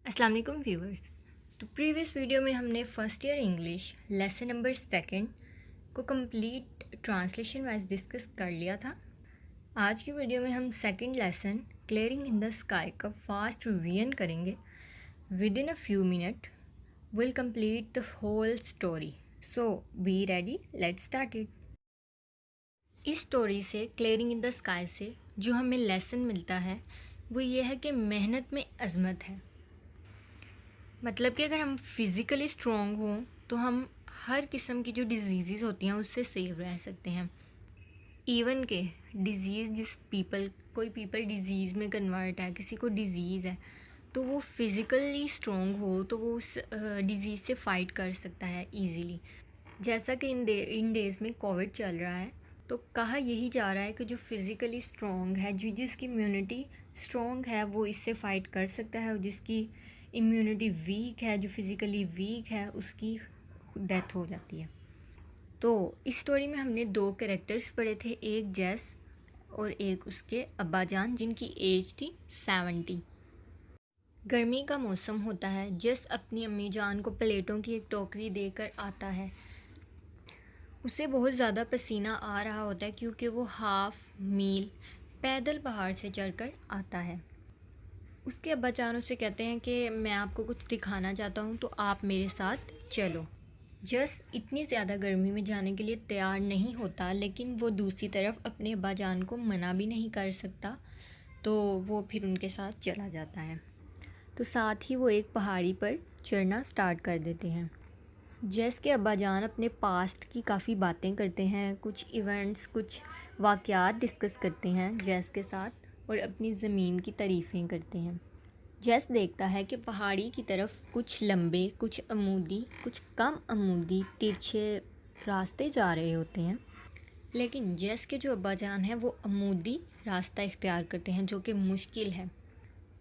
अस्सलाम वालेकुम व्यूवर्स। तो प्रीवियस वीडियो में हमने first year English lesson number second को कंप्लीट ट्रांसलेशन वाइज डिस्कस कर लिया था। आज की वीडियो में हम second lesson clearing in the sky का फास्ट रिवीजन करेंगे। Within a few minute will complete the whole story. So be ready, let's start it. इस स्टोरी से क्लियरिंग इन द स्काई से जो हमें लेसन मिलता है वो ये है कि मेहनत में अज़मत है। मतलब कि अगर हम फिज़िकली स्ट्रॉन्ग हों तो हम हर किस्म की जो डिजीज़ होती हैं उससे सेव रह सकते हैं। इवन के डिज़ीज़ कोई पीपल डिज़ीज़ में कन्वर्ट है, किसी को डिज़ीज़ है, तो वो फिज़िकली स्ट्रॉन्ग हो तो वो उस डिज़ीज़ से फ़ाइट कर सकता है ईज़िली। जैसा कि इन डेज़ में कोविड चल रहा है, तो कहा यही जा रहा है कि जो फिज़िकली स्ट्रॉन्ग है, जिसकी इम्यूनिटी स्ट्रॉन्ग है, वो इससे फ़ाइट कर सकता है, और जिसकी इम्यूनिटी वीक है, जो फिज़िकली वीक है, उसकी डेथ हो जाती है। तो इस स्टोरी में हमने दो कैरेक्टर्स पढ़े थे, एक जेस और एक उसके अब्बाजान, जिनकी एज थी 70। गर्मी का मौसम होता है। जेस अपनी अम्मी जान को प्लेटों की एक टोकरी देकर आता है। उसे बहुत ज़्यादा पसीना आ रहा होता है क्योंकि वो हाफ मील पैदल पहाड़ से चढ़कर आता है। उसके अब्बाजान उसे कहते हैं कि मैं आपको कुछ दिखाना चाहता हूँ, तो आप मेरे साथ चलो। जस इतनी ज़्यादा गर्मी में जाने के लिए तैयार नहीं होता, लेकिन वो दूसरी तरफ अपने अब्बाजान को मना भी नहीं कर सकता, तो वो फिर उनके साथ चला जाता है। तो साथ ही वो एक पहाड़ी पर चढ़ना स्टार्ट कर देते हैं। जेस के अब्बाजान अपने पास्ट की काफ़ी बातें करते हैं, कुछ इवेंट्स, कुछ वाक़यात डिस्कस करते हैं जेस के साथ, और अपनी ज़मीन की तारीफ़ें करते हैं। जेस देखता है कि पहाड़ी की तरफ कुछ लंबे, कुछ अमूदी, कुछ कम अमूदी तिरछे रास्ते जा रहे होते हैं, लेकिन जेस के जो अब्बाजान हैं वो अमूदी रास्ता इख्तियार करते हैं, जो कि मुश्किल है।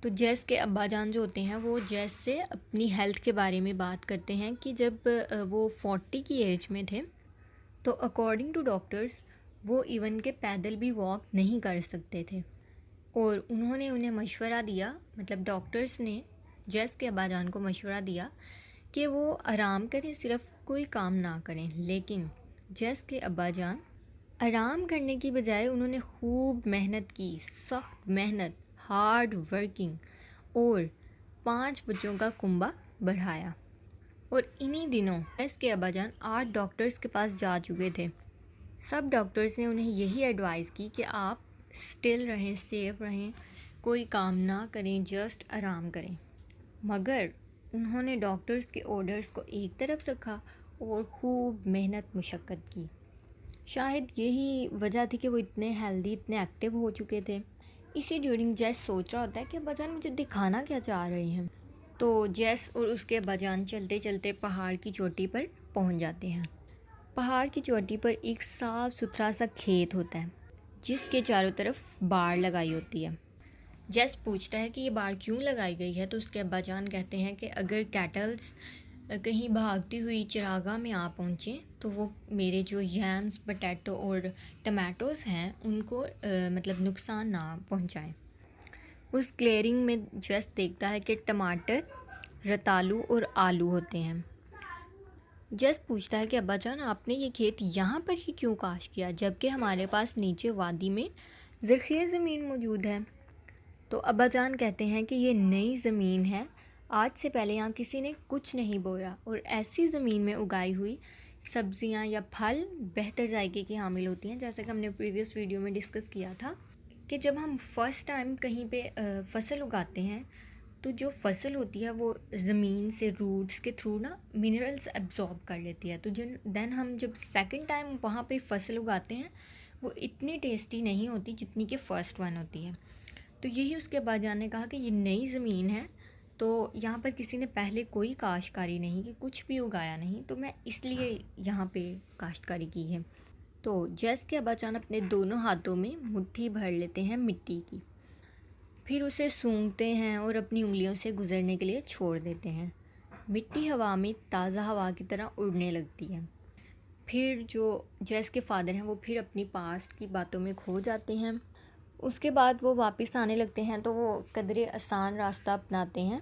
तो जेस के अब्बाजान जो होते हैं वो जेस से अपनी हेल्थ के बारे में बात करते हैं कि जब वो 40 की एज में थे, तो अकॉर्डिंग टू डॉक्टर्स वो इवन के पैदल भी वॉक नहीं कर सकते थे, और उन्होंने उन्हें मशवरा दिया, मतलब डॉक्टर्स ने जेस के अब्बाजान को मशवरा दिया कि वो आराम करें, सिर्फ कोई काम ना करें। लेकिन जेस के अब्बाजान आराम करने की बजाय उन्होंने खूब मेहनत की, सख्त मेहनत, हार्ड वर्किंग, और 5 बच्चों का कुंबा बढ़ाया। और इन्हीं दिनों जेस के अब्बाजान 8 डॉक्टर्स के पास जा चुके थे। सब डॉक्टर्स ने उन्हें यही एडवाइस की कि आप स्टिल रहें, सेफ रहें, कोई काम ना करें, जस्ट आराम करें। मगर उन्होंने डॉक्टर्स के ऑर्डर्स को एक तरफ रखा और खूब मेहनत मुशक्क़त की। शायद यही वजह थी कि वो इतने हेल्दी, इतने एक्टिव हो चुके थे। इसी ड्यूरिंग जेस सोच रहा होता है कि अब्बाजान मुझे दिखाना क्या चाह रहे हैं। तो जेस और उसके अब्बाजान चलते चलते पहाड़ की चोटी पर पहुंच जाते हैं। पहाड़ की चोटी पर एक साफ़ सुथरा सा खेत होता है, जिसके चारों तरफ बाड़ लगाई होती है। जेस पूछता है कि ये बाड़ क्यों लगाई गई है, तो उसके अब्बाजान कहते हैं कि अगर कैटल्स कहीं भागती हुई चरागाह में आ पहुँचें तो वो मेरे जो यैम्स, पोटैटो और टमाटोज़ हैं उनको मतलब नुकसान ना पहुँचाएं। उस क्लियरिंग में जेस देखता है कि टमाटर, रतालू और आलू होते हैं। जेस पूछता है कि अब्बाजान आपने ये खेत यहाँ पर ही क्यों काश किया, जबकि हमारे पास नीचे वादी में ज़ख़ीर ज़मीन मौजूद है। तो अब्बाजान कहते हैं कि ये नई ज़मीन है, आज से पहले यहाँ किसी ने कुछ नहीं बोया, और ऐसी ज़मीन में उगाई हुई सब्ज़ियाँ या फल बेहतर जायके की हामिल होती हैं। जैसा कि हमने प्रीवियस वीडियो में डिस्कस किया था कि जब हम फ़र्स्ट टाइम कहीं पे फसल उगाते हैं, तो जो फसल होती है वो ज़मीन से रूट्स के थ्रू ना मिनरल्स एब्जॉर्ब कर लेती है। तो देन हम जब सेकंड टाइम वहाँ पे फसल उगाते हैं, वो इतनी टेस्टी नहीं होती जितनी कि फ़र्स्ट वन होती है। तो यही उसके अब्बाजान ने कहा कि ये नई ज़मीन है, तो यहाँ पर किसी ने पहले कोई काश्तकारी नहीं की, कुछ भी उगाया नहीं, तो मैं इसलिए यहाँ पे काश्तकारी की है। तो जेस के अब्बाजान अपने दोनों हाथों में मुट्ठी भर लेते हैं मिट्टी की, फिर उसे सूंघते हैं और अपनी उंगलियों से गुज़रने के लिए छोड़ देते हैं। मिट्टी हवा में ताज़ा हवा की तरह उड़ने लगती है। फिर जो जेस के फादर हैं वो फिर अपनी पास्ट की बातों में खो जाते हैं। उसके बाद वो वापस आने लगते हैं, तो वो कदरे आसान रास्ता अपनाते हैं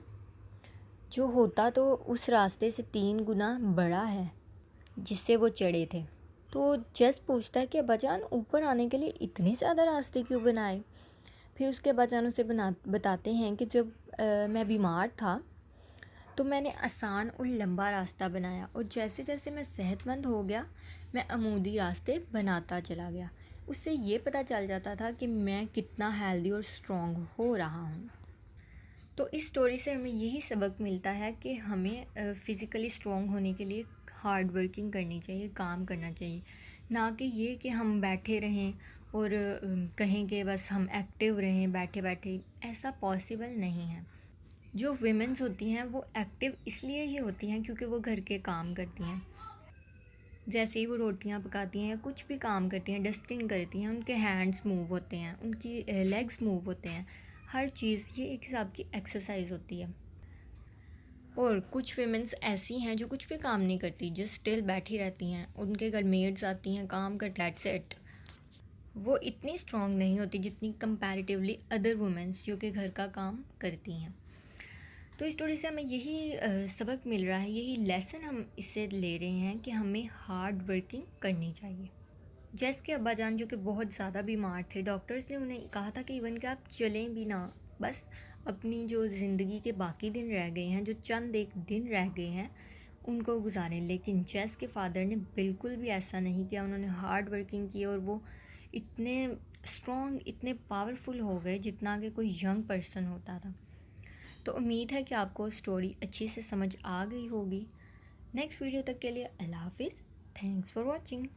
जो होता तो उस रास्ते से 3 गुना बड़ा है जिससे वो चढ़े थे। तो जस पूछता है कि अब्बाजान ऊपर आने के लिए इतने ज़्यादा रास्ते क्यों बनाए। फिर उसके अब्बाजान उसे बताते हैं कि जब मैं बीमार था तो मैंने आसान और लंबा रास्ता बनाया, और जैसे जैसे मैं सेहतमंद हो गया मैं अमूदी रास्ते बनाता चला गया। उससे ये पता चल जाता था कि मैं कितना हेल्दी और स्ट्रॉन्ग हो रहा हूँ। तो इस स्टोरी से हमें यही सबक मिलता है कि हमें फ़िज़िकली स्ट्रॉन्ग होने के लिए हार्ड वर्किंग करनी चाहिए, काम करना चाहिए, ना कि ये कि हम बैठे रहें और कहें कि बस हम एक्टिव रहें बैठे बैठे। ऐसा पॉसिबल नहीं है। जो वीमेंस होती हैं वो एक्टिव इसलिए ही होती हैं क्योंकि वो घर के काम करती हैं। जैसे ही वो रोटियां पकाती हैं या कुछ भी काम करती हैं, डस्टिंग करती हैं, उनके हैंड्स मूव होते हैं, उनकी लेग्स मूव होते हैं, हर चीज़ ये एक हिसाब की एक्सरसाइज होती है। और कुछ वीमेंस ऐसी हैं जो कुछ भी काम नहीं करती, जस्ट स्टिल बैठी रहती हैं, उनके घर मेड्स आती हैं, काम कर, दैट्स इट। वो इतनी स्ट्रॉन्ग नहीं होती जितनी कंपैरेटिवली अदर वुमेंस जो कि घर का काम करती हैं। तो इस स्टोरी से हमें यही सबक मिल रहा है, यही लेसन हम इससे ले रहे हैं कि हमें हार्ड वर्किंग करनी चाहिए। जैस के अब्बाजान जो कि बहुत ज़्यादा बीमार थे, डॉक्टर्स ने उन्हें कहा था कि इवन कि आप चलें भी ना, बस अपनी जो ज़िंदगी के बाकी दिन रह गए हैं, जो चंद एक दिन रह गए हैं, उनको गुजारें। लेकिन जैस के फादर ने बिल्कुल भी ऐसा नहीं किया। उन्होंने हार्ड वर्किंग की और वो इतने स्ट्रॉन्ग, इतने पावरफुल हो गए जितना कि कोई यंग पर्सन होता था। तो उम्मीद है कि आपको स्टोरी अच्छी से समझ आ गई होगी। नेक्स्ट वीडियो तक के लिए अल्लाह हाफिज़। Thanks for watching.